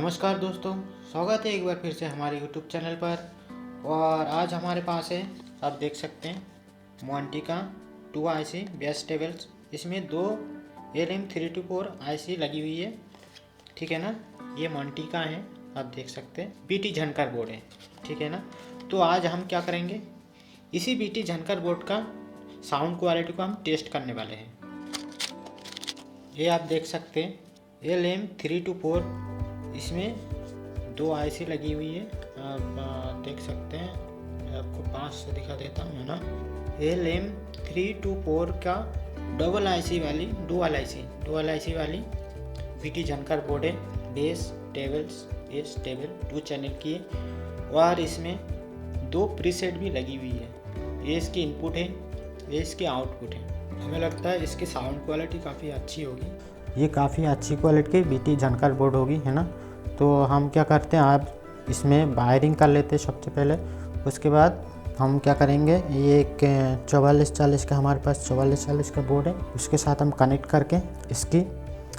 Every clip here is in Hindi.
नमस्कार दोस्तों, स्वागत है एक बार फिर से हमारे YouTube चैनल पर। और आज हमारे पास है, आप देख सकते हैं, मोंटी का 2 IC बेस टेबल्स। इसमें 2 LM324 IC लगी हुई है, ठीक है ना। ये मोंटी का है, आप देख सकते हैं। BT झनकर बोर्ड है, ठीक है ना। तो आज हम क्या करेंगे, इसी BT झनकर बोर्ड का साउंड क्वालिटी को हम टेस्ट करने वाले हैं। ये आप देख सकते हैं LM324, इसमें 2 IC लगी हुई है, आप देख सकते हैं। मैं आपको 5 से दिखा देता हूँ, है ना। LM324 का डबल IC वाली डुअल IC वाली BT झनकर बोर्ड है। बेस टेबल 2 चैनल की है और इसमें 2 प्रीसेट भी लगी हुई है। ये इसकी इनपुट है, ये इसकी आउटपुट है। हमें लगता है इसकी साउंड क्वालिटी काफ़ी अच्छी होगी। ये काफ़ी अच्छी क्वालिटी की BT झनकर बोर्ड होगी, है ना। तो हम क्या करते हैं, आप इसमें वायरिंग कर लेते हैं सबसे पहले। उसके बाद हम क्या करेंगे, ये एक 4440 का हमारे पास 4440 का बोर्ड है, उसके साथ हम कनेक्ट करके इसकी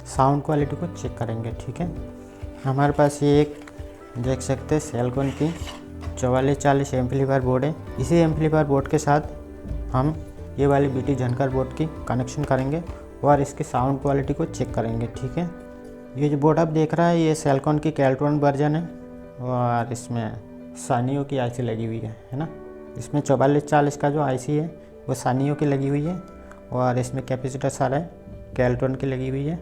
साउंड क्वालिटी को चेक करेंगे, ठीक है। हमारे पास ये एक देख सकते हैं सेलकॉन की 4440 एम्पलीफायर बोर्ड है। इसी एम्पलीफायर बोर्ड के साथ हम ये वाली BT झनकर बोर्ड की कनेक्शन करेंगे और इसकी साउंड क्वालिटी को चेक करेंगे, ठीक है। ये जो बोर्ड आप देख रहा है, ये सेलकॉन की KELTRON वर्जन है और इसमें सानियों की IC लगी हुई है ना। इसमें 4440 का जो IC है वो सानियों की लगी हुई है और इसमें कैपेसिटर सारा है KELTROन की लगी हुई है।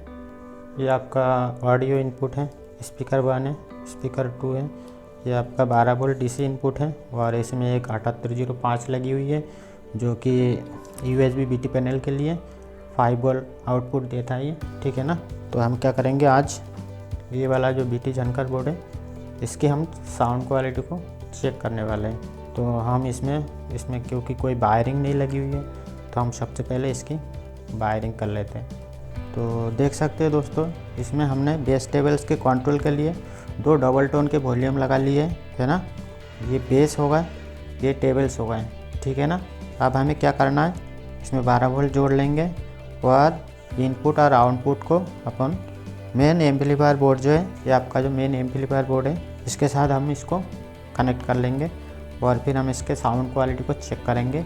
ये आपका ऑडियो इनपुट है, स्पीकर 1 है, स्पीकर 2 है। ये आपका 12 वोल्ट DC इनपुट है और इसमें एक 7805 लगी हुई है जो कि USB BT पैनल के लिए 5 वोल्ट आउटपुट देता है ये, ठीक है ना। तो हम क्या करेंगे, आज ये वाला जो BT झनकर बोर्ड है इसकी हम साउंड क्वालिटी को चेक करने वाले हैं। तो हम इसमें क्योंकि कोई वायरिंग नहीं लगी हुई है तो हम सबसे पहले इसकी वायरिंग कर लेते हैं। तो देख सकते हैं दोस्तों, इसमें हमने बेस टेबल्स के कंट्रोल के लिए 2 डबल टोन के वॉल्यूम लगा लिए है ना। ये बेस होगा, ये टेबल्स होगा, ठीक है ना। अब हमें क्या करना है, इसमें 12 वोल्ट जोड़ लेंगे और इनपुट और आउटपुट को अपन मेन एम्पलीफायर बोर्ड जो है, ये आपका जो मेन एम्पलीफायर बोर्ड है, इसके साथ हम इसको कनेक्ट कर लेंगे और फिर हम इसके साउंड क्वालिटी को चेक करेंगे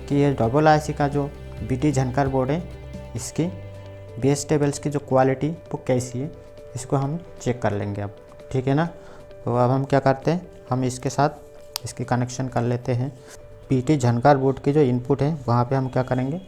कि ये डबल IC का जो BT झनकर बोर्ड है इसकी बेस टेबल्स की जो क्वालिटी वो कैसी है, इसको हम चेक कर लेंगे अब, ठीक है ना। तो अब हम क्या करते हैं, हम इसके साथ इसकी कनेक्शन कर लेते हैं। BT झनकर बोर्ड की जो इनपुट है वहाँ पे हम क्या करेंगे,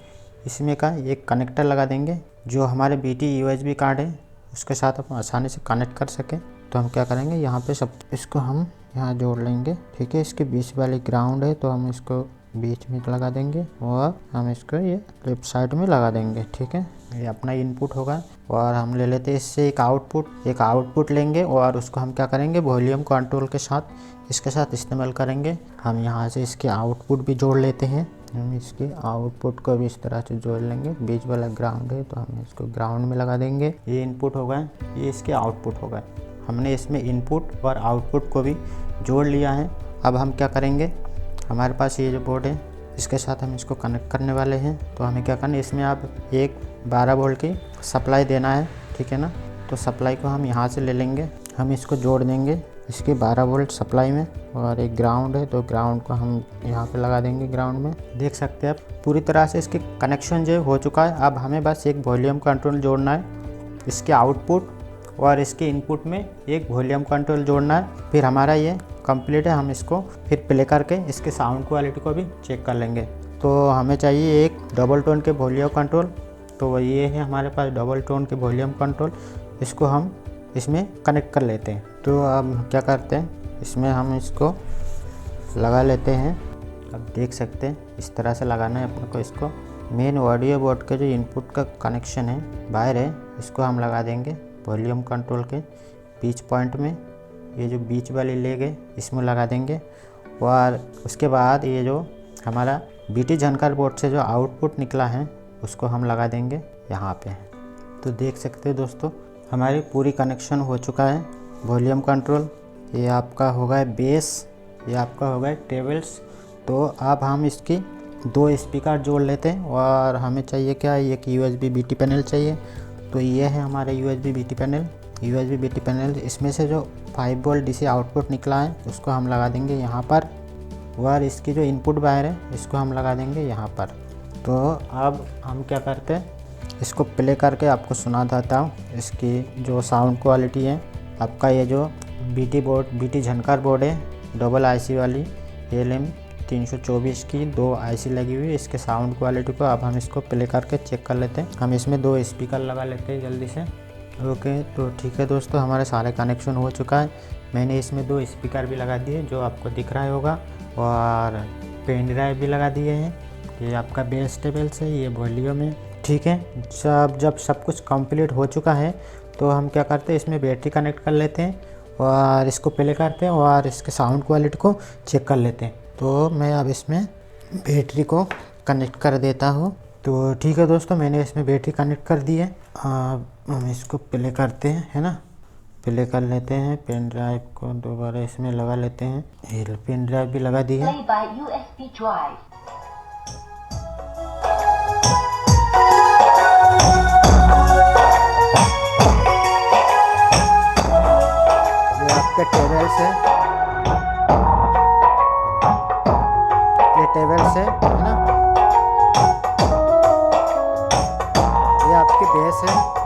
इसमें का एक कनेक्टर लगा देंगे जो हमारे BT USB कार्ड है उसके साथ हम आसानी से कनेक्ट कर सकें। तो हम क्या करेंगे, यहाँ पे सब इसको हम यहाँ जोड़ लेंगे, ठीक है। इसके बीच वाली ग्राउंड है तो हम इसको बीच में लगा देंगे और हम इसको ये लेफ्ट साइड में लगा देंगे, ठीक है। ये अपना इनपुट होगा और हम ले लेते हैं इससे एक आउटपुट लेंगे और उसको हम क्या करेंगे, वॉल्यूम कंट्रोल के साथ इसके साथ इस्तेमाल करेंगे। हम यहाँ से इसके आउटपुट भी जोड़ लेते हैं। हम इसके आउटपुट को भी इस तरह से जोड़ लेंगे। बीच वाला ग्राउंड है तो हम इसको ग्राउंड में लगा देंगे। ये इनपुट होगा, ये इसके आउटपुट होगा। हमने इसमें इनपुट और आउटपुट को भी जोड़ लिया है। अब हम क्या करेंगे, हमारे पास ये जो बोर्ड है इसके साथ हम इसको कनेक्ट करने वाले हैं। तो हमें क्या करना है, इसमें आप एक 12 वोल्ट की सप्लाई देना है, ठीक है ना। तो सप्लाई को हम यहाँ से ले लेंगे, हम इसको जोड़ देंगे इसके 12 वोल्ट सप्लाई में और एक ग्राउंड है तो ग्राउंड को हम यहाँ पे लगा देंगे। ग्राउंड में देख सकते हैं आप पूरी तरह से इसके कनेक्शन जो हो चुका है। अब हमें बस एक वॉल्यूम कंट्रोल जोड़ना है, इसके आउटपुट और इसके इनपुट में एक वॉल्यूम कंट्रोल जोड़ना है, फिर हमारा ये कंप्लीट है। हम इसको फिर प्ले करके इसके साउंड क्वालिटी को भी चेक कर लेंगे। तो हमें चाहिए एक डबल टोन के वॉल्यूम कंट्रोल, तो ये है हमारे पास डबल टोन के वॉल्यूम कंट्रोल। इसको हम इसमें कनेक्ट कर लेते हैं। तो अब क्या करते हैं, इसमें हम इसको लगा लेते हैं। अब देख सकते हैं इस तरह से लगाना है अपने को। इसको मेन ऑडियो बोर्ड के जो इनपुट का कनेक्शन है, वायर है, इसको हम लगा देंगे वॉल्यूम कंट्रोल के बीच पॉइंट में। ये जो बीच वाली लेग है इसमें लगा देंगे और उसके बाद ये जो हमारा BT झनकर बोर्ड से जो आउटपुट निकला है उसको हम लगा देंगे यहाँ पे। तो देख सकते हैं दोस्तों, हमारी पूरी कनेक्शन हो चुका है। वॉल्यूम कंट्रोल ये आपका होगा बेस, ये आपका होगा टेबल्स। तो अब हम इसकी 2 स्पीकर जोड़ लेते हैं और हमें चाहिए क्या, एक USB BT पैनल चाहिए। तो ये है हमारा USB BT panel, USB BT panel, इसमें से जो 5 वोल्ट DC आउटपुट निकला है उसको हम लगा देंगे यहाँ पर, और इसकी जो इनपुट वायर है इसको हम लगा देंगे यहाँ पर। तो अब हम क्या करते हैं, इसको प्ले करके आपको सुना देता हूँ इसकी जो साउंड क्वालिटी है। आपका ये जो BT झनकार बोर्ड है, डबल IC वाली LM324 की 2 IC लगी हुई है। इसके साउंड क्वालिटी को अब हम इसको प्ले करके चेक कर लेते हैं। हम इसमें 2 स्पीकर लगा लेते हैं जल्दी से। ओके, तो ठीक है दोस्तों, हमारे सारे कनेक्शन हो चुका है। मैंने इसमें 2 स्पीकर भी लगा दिए जो आपको दिख रहा होगा, और पेन ड्राइव भी लगा दिए हैं। ये आपका बेस टेबल से, ये वॉल्यूम है। ठीक है, जब सब कुछ कंप्लीट हो चुका है तो हम क्या करते हैं, इसमें बैटरी कनेक्ट कर लेते हैं और इसको प्ले करते हैं और इसके साउंड क्वालिटी को चेक कर लेते हैं। तो मैं अब इसमें बैटरी को कनेक्ट कर देता हूँ। तो ठीक है दोस्तों, मैंने इसमें बैटरी कनेक्ट कर दी है। अब हम इसको प्ले करते हैं, है ना, प्ले कर लेते हैं। पेन ड्राइव को दोबारा इसमें लगा लेते हैं। ये पेन ड्राइव भी लगा दी है। ये आपके टेबल से, ये टेबल से, है ना, ये आपकी बेस है।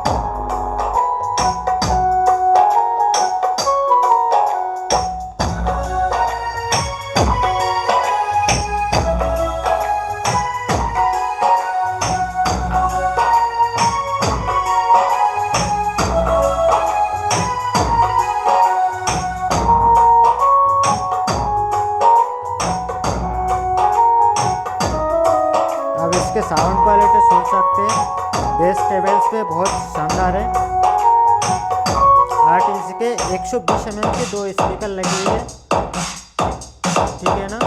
इसके साउंड क्वालिटी सुन सकते हैं, बेस टेबल्स पे बहुत शानदार है। 8 इंच के 120 mm के 2 स्पीकर लगी हुई है। ठीक है ना।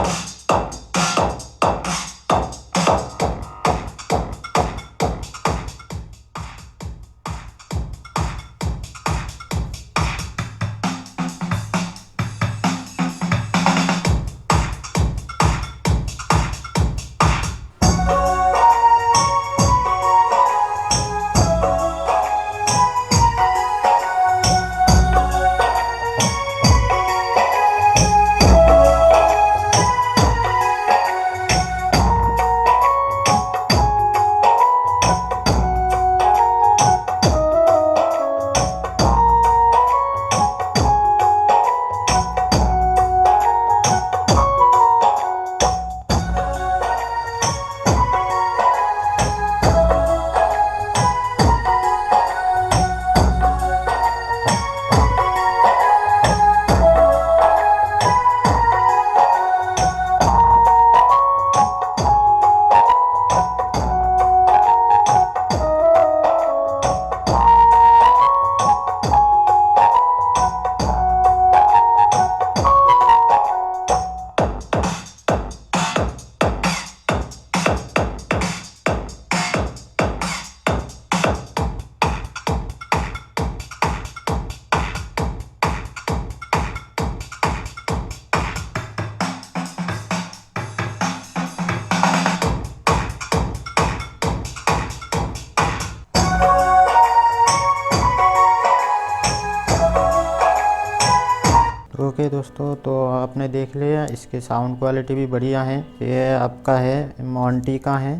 ओके दोस्तों, तो आपने देख लिया, इसके साउंड क्वालिटी भी बढ़िया है। ये आपका है मोंटी का है,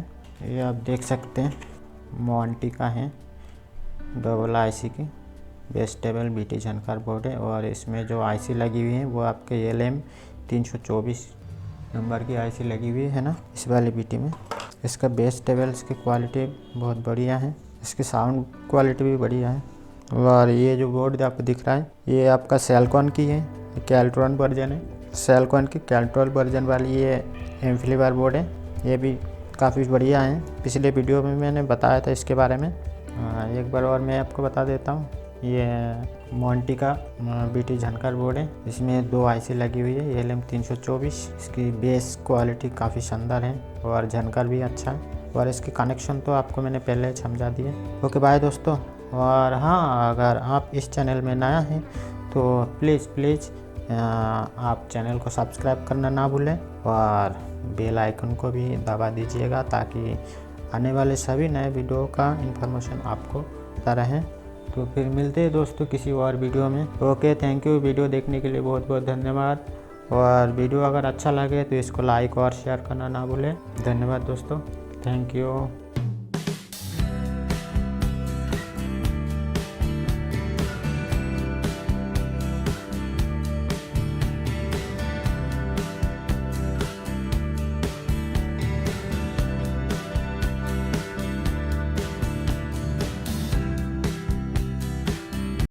ये आप देख सकते हैं, मोंटी का है, डबल IC की बेस टेबल BT झनकार बोर्ड है। और इसमें जो IC लगी हुई है वो आपके LM324 नंबर की IC लगी हुई है ना, इस वाले BT में। इसका बेस टेबल्स की क्वालिटी बहुत बढ़िया है, इसकी साउंड क्वालिटी भी बढ़िया है। और ये जो बोर्ड आपको दिख रहा है ये आपका सेलकॉन की है, केल्ट्रॉन वर्जन है। सेलकॉन की केल्ट्रॉन वर्जन वाली ये एम्पलीफायर बोर्ड है, ये भी काफ़ी बढ़िया है। पिछले वीडियो में मैंने बताया था इसके बारे में। एक बार और मैं आपको बता देता हूँ, ये मोंटी का BT झनकार बोर्ड है, इसमें 2 IC लगी हुई है LM324। इसकी बेस क्वालिटी काफ़ी शानदार है और झनकार भी अच्छा है, और इसकी कनेक्शन तो आपको मैंने पहले समझा दिए। ओके बाय दोस्तों। और हाँ, अगर आप इस चैनल में नया हैं तो प्लीज़ आप चैनल को सब्सक्राइब करना ना भूलें, और बेल आइकन को भी दबा दीजिएगा ताकि आने वाले सभी नए वीडियो का इन्फॉर्मेशन आपको पता रहे। तो फिर मिलते हैं दोस्तों किसी और वीडियो में। Okay, thank you. वीडियो देखने के लिए बहुत बहुत धन्यवाद। और वीडियो अगर अच्छा लगे तो इसको लाइक और शेयर करना ना भूलें। धन्यवाद दोस्तों, थैंक यू।